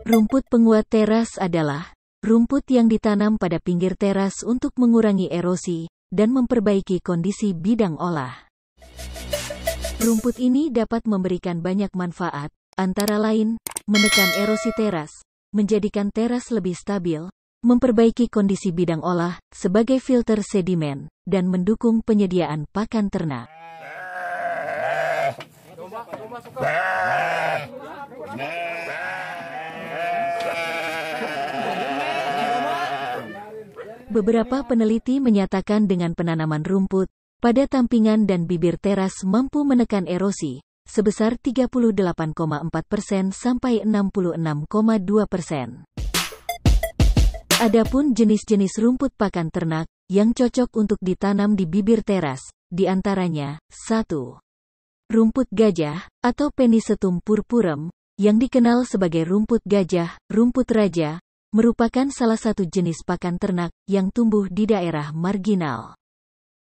Rumput penguat teras adalah rumput yang ditanam pada pinggir teras untuk mengurangi erosi dan memperbaiki kondisi bidang olah. Rumput ini dapat memberikan banyak manfaat, antara lain, menekan erosi teras, menjadikan teras lebih stabil, memperbaiki kondisi bidang olah sebagai filter sedimen, dan mendukung penyediaan pakan ternak. Beberapa peneliti menyatakan dengan penanaman rumput pada tampingan dan bibir teras mampu menekan erosi sebesar 38,4% sampai 66,2%. Adapun jenis-jenis rumput pakan ternak yang cocok untuk ditanam di bibir teras, diantaranya 1. Rumput gajah atau Penicetum purpureum, yang dikenal sebagai rumput gajah, rumput raja, merupakan salah satu jenis pakan ternak yang tumbuh di daerah marginal.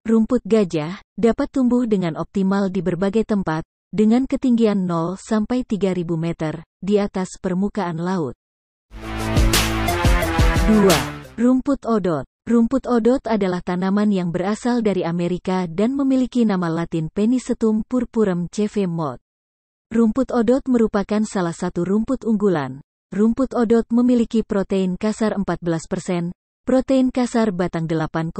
Rumput gajah dapat tumbuh dengan optimal di berbagai tempat, dengan ketinggian 0 sampai 3.000 meter di atas permukaan laut. 2. Rumput odot. Rumput odot adalah tanaman yang berasal dari Amerika dan memiliki nama latin Penicetum purpureum CV Mod. Rumput odot merupakan salah satu rumput unggulan. Rumput odot memiliki protein kasar 14%, protein kasar batang 8,1%,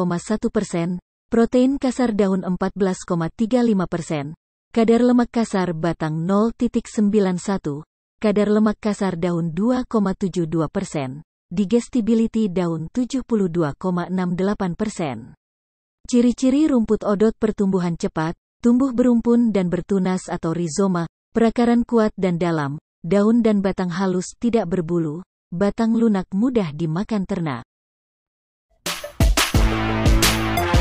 protein kasar daun 14,35%, kadar lemak kasar batang 0,91, kadar lemak kasar daun 2,72%, digestibility daun 72,68%. Ciri-ciri rumput odot: pertumbuhan cepat, tumbuh berumpun dan bertunas atau rizoma, perakaran kuat dan dalam, daun dan batang halus tidak berbulu, batang lunak mudah dimakan ternak.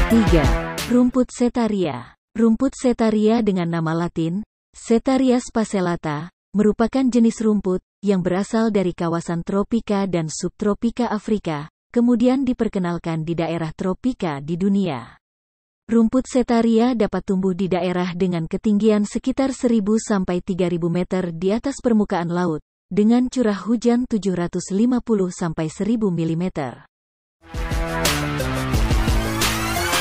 3. Rumput setaria. Rumput setaria dengan nama latin, Setaria spacellata, merupakan jenis rumput yang berasal dari kawasan tropika dan subtropika Afrika, kemudian diperkenalkan di daerah tropika di dunia. Rumput setaria dapat tumbuh di daerah dengan ketinggian sekitar 1.000 sampai 3.000 meter di atas permukaan laut, dengan curah hujan 750 sampai 1.000 mm.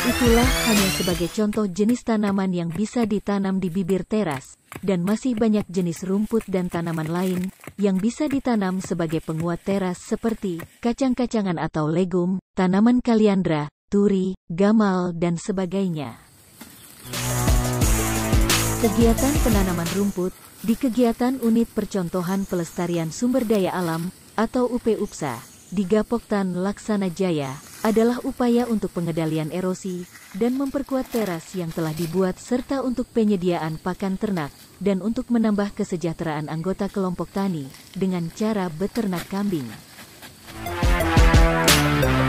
Itulah hanya sebagai contoh jenis tanaman yang bisa ditanam di bibir teras, dan masih banyak jenis rumput dan tanaman lain yang bisa ditanam sebagai penguat teras seperti kacang-kacangan atau legum, tanaman kaliandra, turi, gamal, dan sebagainya. Kegiatan penanaman rumput di kegiatan Unit Percontohan Pelestarian Sumber Daya Alam atau UP-UPSA di Gapoktan Laksana Jaya adalah upaya untuk pengendalian erosi dan memperkuat teras yang telah dibuat serta untuk penyediaan pakan ternak dan untuk menambah kesejahteraan anggota kelompok tani dengan cara beternak kambing.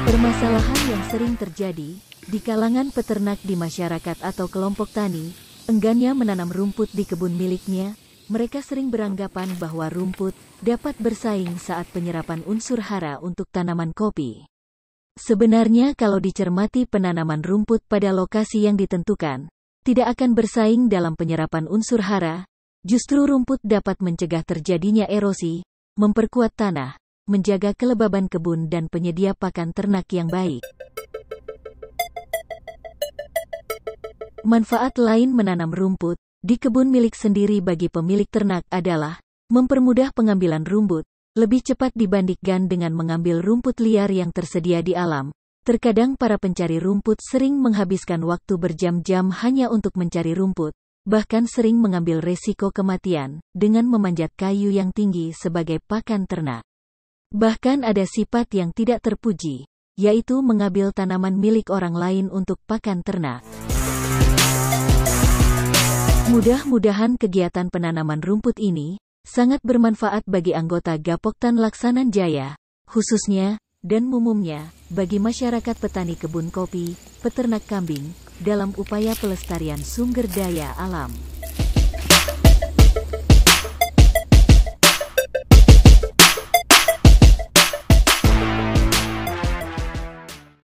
Permasalahan yang sering terjadi di kalangan peternak di masyarakat atau kelompok tani, enggannya menanam rumput di kebun miliknya. Mereka sering beranggapan bahwa rumput dapat bersaing saat penyerapan unsur hara untuk tanaman kopi. Sebenarnya kalau dicermati penanaman rumput pada lokasi yang ditentukan, tidak akan bersaing dalam penyerapan unsur hara. Justru rumput dapat mencegah terjadinya erosi, memperkuat tanah, menjaga kelembaban kebun dan penyedia pakan ternak yang baik. Manfaat lain menanam rumput di kebun milik sendiri bagi pemilik ternak adalah mempermudah pengambilan rumput, lebih cepat dibandingkan dengan mengambil rumput liar yang tersedia di alam. Terkadang para pencari rumput sering menghabiskan waktu berjam-jam hanya untuk mencari rumput, bahkan sering mengambil resiko kematian dengan memanjat kayu yang tinggi sebagai pakan ternak. Bahkan ada sifat yang tidak terpuji, yaitu mengambil tanaman milik orang lain untuk pakan ternak. Mudah-mudahan kegiatan penanaman rumput ini sangat bermanfaat bagi anggota Gapoktan Laksana Jaya, khususnya dan umumnya bagi masyarakat petani kebun kopi, peternak kambing, dalam upaya pelestarian sumber daya alam.